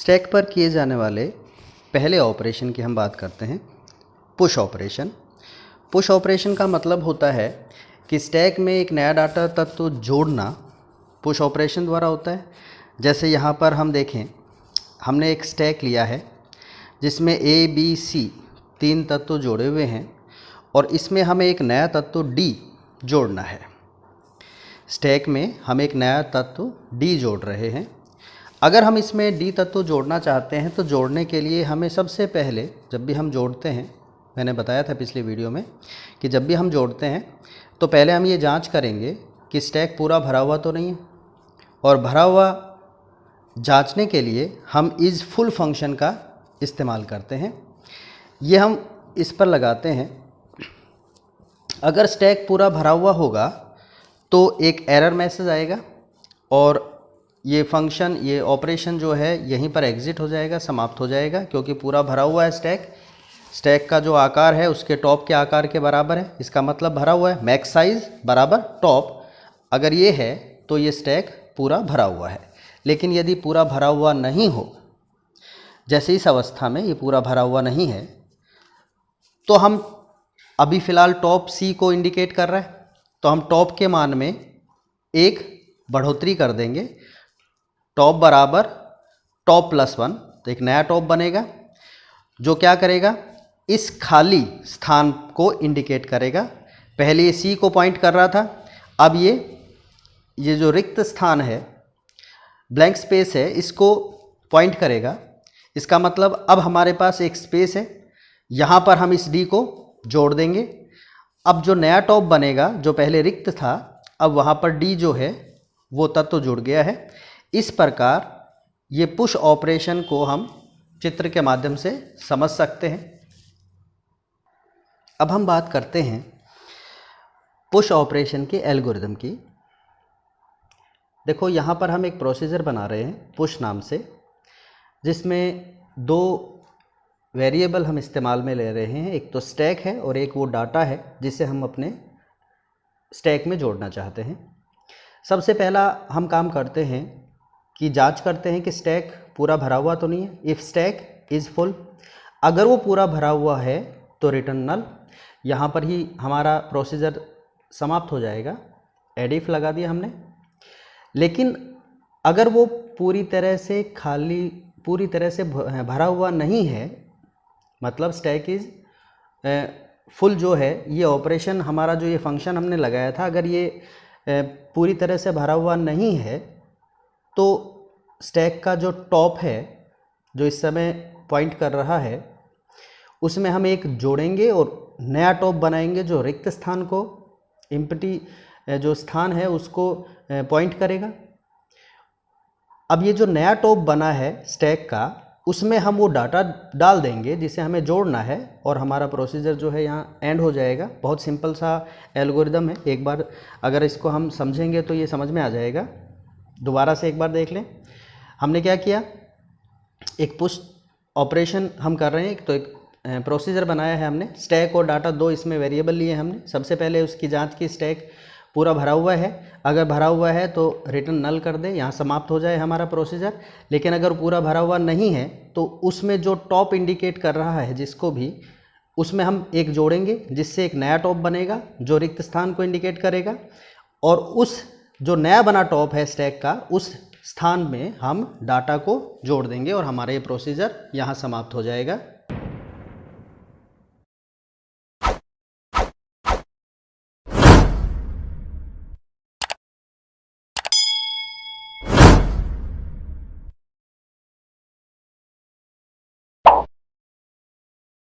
Stack पर किए जाने वाले पहले ऑपरेशन की हम बात करते हैं, पुश ऑपरेशन। पुश ऑपरेशन का मतलब होता है कि स्टैक में एक नया डाटा तत्व जोड़ना पुश ऑपरेशन द्वारा होता है। जैसे यहाँ पर हम देखें, हमने एक स्टैक लिया है जिसमें ए बी सी 3 तत्व जोड़े हुए हैं और इसमें हमें एक नया तत्व डी जोड़ना है। स्टैक में हम एक नया तत्व डी जोड़ रहे हैं। अगर हम इसमें डी तत्व जोड़ना चाहते हैं तो जोड़ने के लिए हमें सबसे पहले, जब भी हम जोड़ते हैं, मैंने बताया था पिछली वीडियो में कि जब भी हम जोड़ते हैं तो पहले हम ये जांच करेंगे कि स्टैक पूरा भरा हुआ तो नहीं है। और भरा हुआ जांचने के लिए हम इज़ फुल फंक्शन का इस्तेमाल करते हैं। ये हम इस पर लगाते हैं। अगर स्टैक पूरा भरा हुआ होगा तो एक एरर मैसेज आएगा और ये फंक्शन, ये ऑपरेशन जो है यहीं पर एग्ज़िट हो जाएगा, समाप्त हो जाएगा, क्योंकि पूरा भरा हुआ है स्टैक का जो आकार है उसके टॉप के आकार के बराबर है। इसका मतलब भरा हुआ है, मैक्स साइज़ बराबर टॉप। अगर ये है तो ये स्टैक पूरा भरा हुआ है। लेकिन यदि पूरा भरा हुआ नहीं हो, जैसे इस अवस्था में ये पूरा भरा हुआ नहीं है, तो हम अभी फ़िलहाल टॉप सी को इंडिकेट कर रहा है, तो हम टॉप के मान में एक बढ़ोतरी कर देंगे। टॉप बराबर टॉप प्लस 1, तो एक नया टॉप बनेगा जो क्या करेगा, इस खाली स्थान को इंडिकेट करेगा। पहले ये सी को पॉइंट कर रहा था, अब ये जो रिक्त स्थान है, ब्लैंक स्पेस है, इसको पॉइंट करेगा। इसका मतलब अब हमारे पास एक स्पेस है, यहाँ पर हम इस डी को जोड़ देंगे। अब जो नया टॉप बनेगा, जो पहले रिक्त था, अब वहाँ पर डी जो है वो तत्व जुड़ गया है। इस प्रकार ये पुश ऑपरेशन को हम चित्र के माध्यम से समझ सकते हैं। अब हम बात करते हैं पुश ऑपरेशन के एल्गोरिदम की। देखो, यहाँ पर हम एक प्रोसीजर बना रहे हैं पुश नाम से, जिसमें 2 वेरिएबल हम इस्तेमाल में ले रहे हैं। एक तो स्टैक है और एक वो डाटा है जिसे हम अपने स्टैक में जोड़ना चाहते हैं। सबसे पहला हम काम करते हैं कि जांच करते हैं कि स्टैक पूरा भरा हुआ तो नहीं है। इफ़ स्टैक इज़ फुल, अगर वो पूरा भरा हुआ है तो रिटर्न नल। यहाँ पर ही हमारा प्रोसीजर समाप्त हो जाएगा। एड इफ लगा दिया हमने। लेकिन अगर वो पूरी तरह से खाली, पूरी तरह से भरा हुआ नहीं है, मतलब स्टैक इज़ फुल जो है, ये ऑपरेशन हमारा जो ये फंक्शन हमने लगाया था, अगर ये पूरी तरह से भरा हुआ नहीं है, तो स्टैक का जो टॉप है, जो इस समय पॉइंट कर रहा है, उसमें हम एक जोड़ेंगे और नया टॉप बनाएंगे जो रिक्त स्थान को, एम्प्टी जो स्थान है उसको पॉइंट करेगा। अब ये जो नया टॉप बना है स्टैक का, उसमें हम वो डाटा डाल देंगे जिसे हमें जोड़ना है और हमारा प्रोसीजर जो है यहाँ एंड हो जाएगा। बहुत सिंपल सा एल्गोरिदम है। एक बार अगर इसको हम समझेंगे तो ये समझ में आ जाएगा। दोबारा से एक बार देख लें। हमने क्या किया, एक पुश ऑपरेशन हम कर रहे हैं। तो एक प्रोसीजर बनाया है हमने, स्टैक और डाटा 2 इसमें वेरिएबल लिए हमने। सबसे पहले उसकी जांच की, स्टैक पूरा भरा हुआ है। अगर भरा हुआ है तो रिटर्न नल कर दें, यहाँ समाप्त हो जाए हमारा प्रोसीजर। लेकिन अगर पूरा भरा हुआ नहीं है तो उसमें जो टॉप इंडिकेट कर रहा है, जिसको भी, उसमें हम एक जोड़ेंगे जिससे एक नया टॉप बनेगा जो रिक्त स्थान को इंडिकेट करेगा। और उस जो नया बना टॉप है स्टैक का, उस स्थान में हम डाटा को जोड़ देंगे और हमारा ये प्रोसीजर यहाँ समाप्त हो जाएगा।